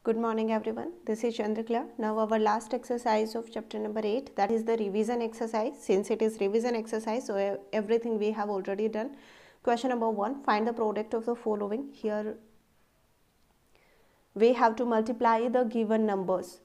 Good morning everyone. This is Chandrakala. Now our last exercise of chapter number 8, that is the revision exercise. Since it is revision exercise, so everything we have already done. Question number 1, find the product of the following. Here we have to multiply the given numbers.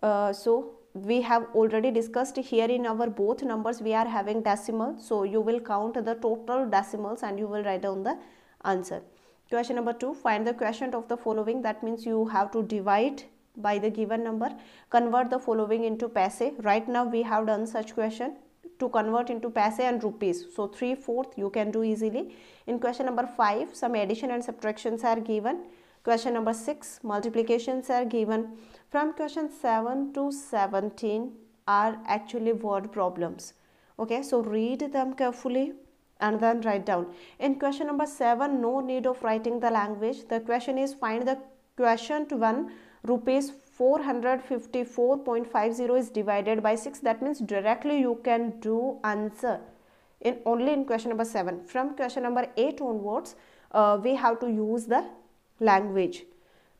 So we have already discussed here in our both numbers we are having decimal. So you will count the total decimals and you will write down the answer. Question number 2, find the quotient of the following. That means you have to divide by the given number, convert the following into paise. Right now we have done such question to convert into paise and rupees. So 3/4 you can do easily. In question number 5, some addition and subtractions are given. Question number 6, multiplications are given. From question 7 to 17 are actually word problems. Okay, so read them carefully and then write down. In question number 7, no need of writing the language. The question is find the quotient when rupees 454.50 is divided by 6. That means directly you can do answer in only in question number 7. From question number 8 onwards, we have to use the language.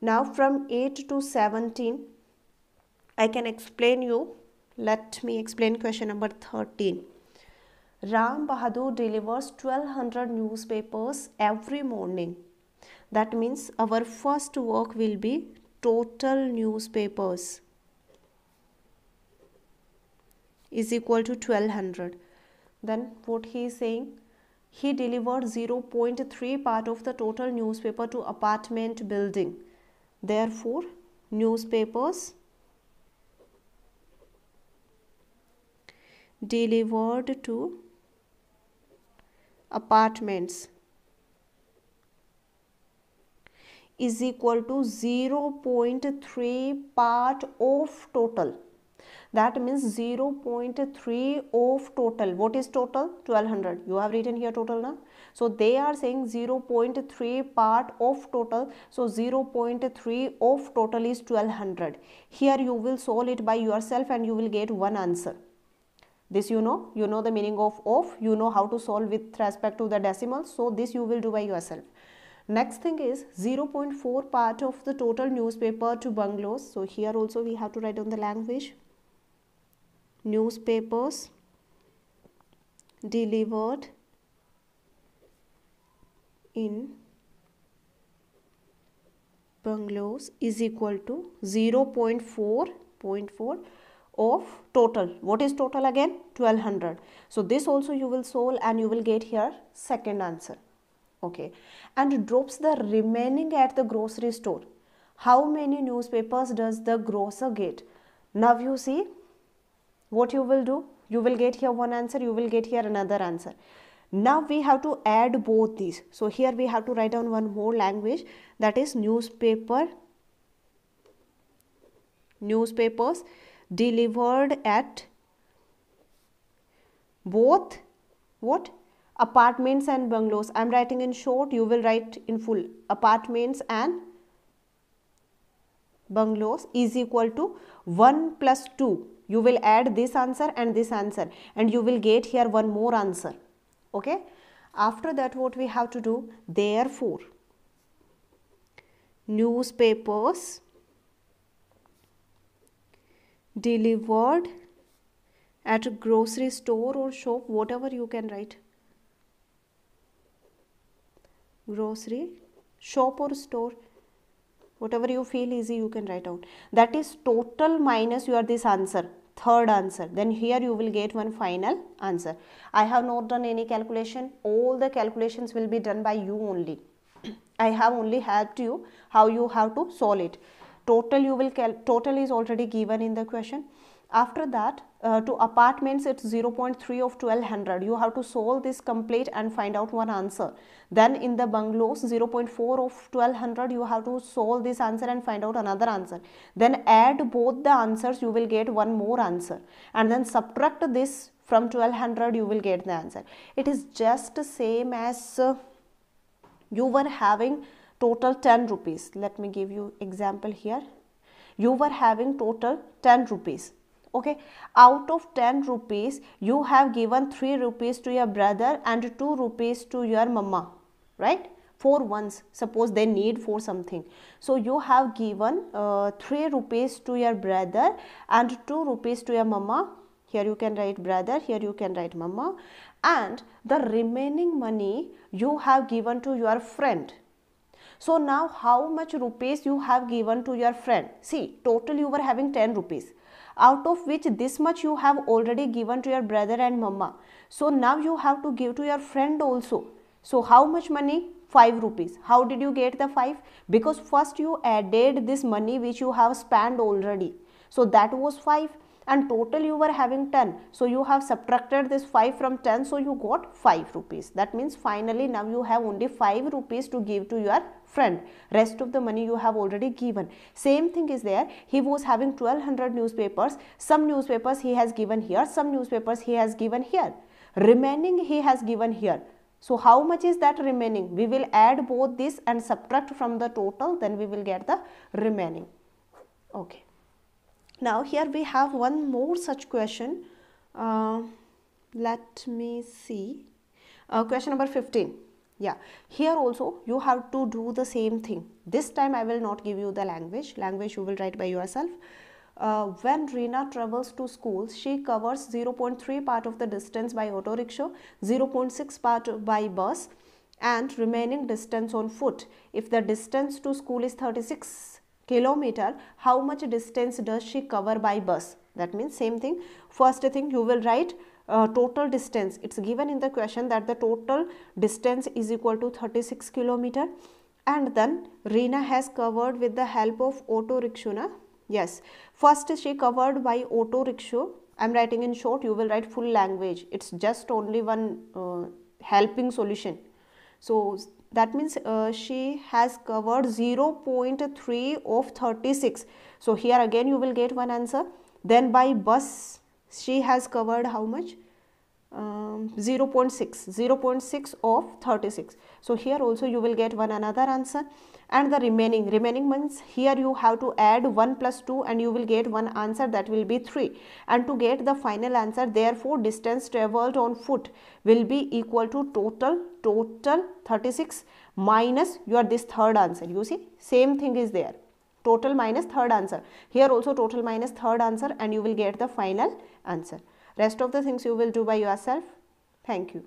Now from 8 to 17, I can explain you. Let me explain question number 13. Ram Bahadur delivers 1200 newspapers every morning. That means our first work will be total newspapers is equal to 1200. Then what he is saying, he delivered 0.3 part of the total newspaper to apartment building. Therefore, newspapers delivered to apartments is equal to 0.3 part of total. That means 0.3 of total. What is total? 1200. You have written here total now. So they are saying 0.3 part of total. So 0.3 of total is 1200. Here you will solve it by yourself and you will get one answer. This you know the meaning of, you know how to solve with respect to the decimals. So this you will do by yourself. Next thing is 0.4 part of the total newspaper to bungalows. So here also we have to write down the language. Newspapers delivered in bungalows is equal to 0.4 of total. What is total again? 1200. So this also you will solve and you will get here second answer. Okay, and drops the remaining at the grocery store. How many newspapers does the grocer get? Now you see what you will do. You will get here one answer, you will get here another answer. Now we have to add both these. So here we have to write down one more language, that is newspapers delivered at both what? Apartments and bungalows. I am writing in short, you will write in full. Apartments and bungalows is equal to 1 plus 2. You will add this answer and this answer and you will get here one more answer. Okay. After that what we have to do? Therefore, newspapers delivered at a grocery store or shop, whatever you can write. Grocery, shop or store, whatever you feel easy you can write out. That is total minus your this answer, third answer. Then here you will get one final answer. I have not done any calculation. All the calculations will be done by you only. I have only helped you how you have to solve it. Total you will total is already given in the question. After that, to apartments it's 0.3 of 1200. You have to solve this complete and find out one answer. Then in the bungalows 0.4 of 1200, you have to solve this answer and find out another answer. Then add both the answers, you will get one more answer. And then subtract this from 1200, you will get the answer. It is just the same as you were having total 10 rupees. Let me give you example here. You were having total 10 rupees. Okay, out of 10 rupees, you have given 3 rupees to your brother and 2 rupees to your mama, right? for once, suppose they need for something. So you have given 3 rupees to your brother and 2 rupees to your mama. Here you can write brother, here you can write mama, and the remaining money you have given to your friend. So now how much rupees you have given to your friend? See, total you were having 10 rupees, out of which this much you have already given to your brother and mama. So now you have to give to your friend also. So how much money? 5 rupees. How did you get the 5? Because first you added this money which you have spent already. So that was 5, and total you were having 10. So you have subtracted this 5 from 10, so you got 5 rupees. That means finally now you have only 5 rupees to give to your friend. Rest of the money you have already given. Same thing is there. He was having 1200 newspapers. Some newspapers he has given here, some newspapers he has given here. Remaining he has given here. So how much is that remaining? We will add both this and subtract from the total, then we will get the remaining. Okay. Now here we have one more such question. Let me see. Question number 15. Yeah, here also you have to do the same thing. This time I will not give you the language. Language you will write by yourself. When Reena travels to school, she covers 0.3 part of the distance by auto rickshaw, 0.6 part by bus, and remaining distance on foot. If the distance to school is 36 kilometer, how much distance does she cover by bus? That means same thing. First thing you will write total distance. It's given in the question that the total distance is equal to 36 kilometer, and then Reena has covered with the help of auto rickshaw. Yes, first she covered by auto rickshaw. I am writing in short, you will write full language. It's just only one helping solution. So that means she has covered 0.3 of 36. So here again you will get one answer. Then by bus she has covered how much? 0.6 of 36. So here also you will get one another answer. And the remaining means here you have to add 1 plus 2 and you will get one answer, that will be 3. And to get the final answer, therefore distance travelled on foot will be equal to total 36 minus your this third answer. You see, same thing is there. Total minus third answer. Here also total minus third answer, and you will get the final answer. Rest of the things you will do by yourself. Thank you.